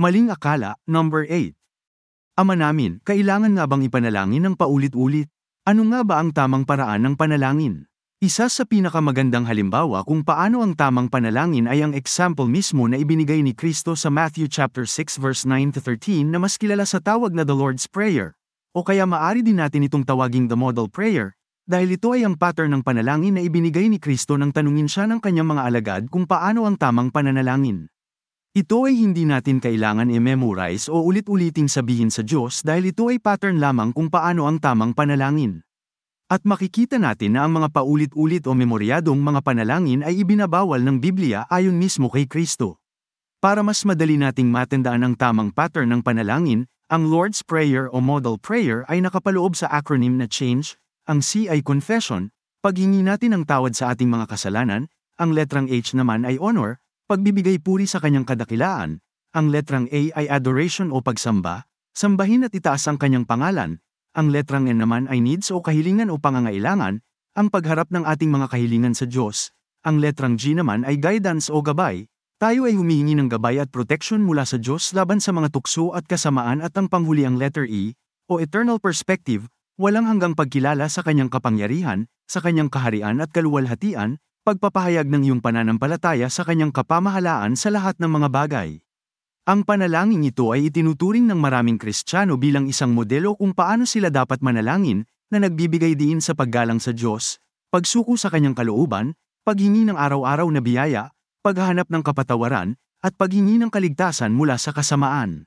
Maling akala, number 8. Ama namin, kailangan nga bang ipanalangin ng paulit-ulit? Ano nga ba ang tamang paraan ng panalangin? Isa sa pinakamagandang halimbawa kung paano ang tamang panalangin ay ang example mismo na ibinigay ni Kristo sa Matthew chapter 6 verse 9 to 13 na mas kilala sa tawag na the Lord's Prayer. O kaya maari din natin itong tawaging the model prayer, dahil ito ay ang pattern ng panalangin na ibinigay ni Kristo nang tanungin siya ng kanyang mga alagad kung paano ang tamang pananalangin. Ito ay hindi natin kailangan i-memorize o ulit-uliting sabihin sa Diyos dahil ito ay pattern lamang kung paano ang tamang panalangin. At makikita natin na ang mga paulit-ulit o memoryadong mga panalangin ay ibinabawal ng Biblia ayon mismo kay Kristo. Para mas madali nating matandaan ang tamang pattern ng panalangin, ang Lord's Prayer o Model Prayer ay nakapaloob sa acronym na CHANGE, ang C ay Confession, paghingi natin ng tawad sa ating mga kasalanan, ang letrang H naman ay Honor, pagbibigay puri sa kanyang kadakilaan, ang letrang A ay Adoration o pagsamba, sambahin at itaas ang kanyang pangalan, ang letrang N naman ay needs o kahilingan o pangangailangan, ang pagharap ng ating mga kahilingan sa Diyos. Ang letrang G naman ay guidance o gabay. Tayo ay humihingi ng gabay at protection mula sa Diyos laban sa mga tukso at kasamaan at ang panghuli ang letter E, o eternal perspective, walang hanggang pagkilala sa kanyang kapangyarihan, sa kanyang kaharian at kaluwalhatian, pagpapahayag ng iyong pananampalataya sa kanyang kapamahalaan sa lahat ng mga bagay. Ang panalangin ito ay itinuturing ng maraming Kristiyano bilang isang modelo kung paano sila dapat manalangin, na nagbibigay diin sa paggalang sa Diyos, pagsuko sa kanyang kalooban, paghingi ng araw-araw na biyaya, paghahanap ng kapatawaran, at paghingi ng kaligtasan mula sa kasamaan.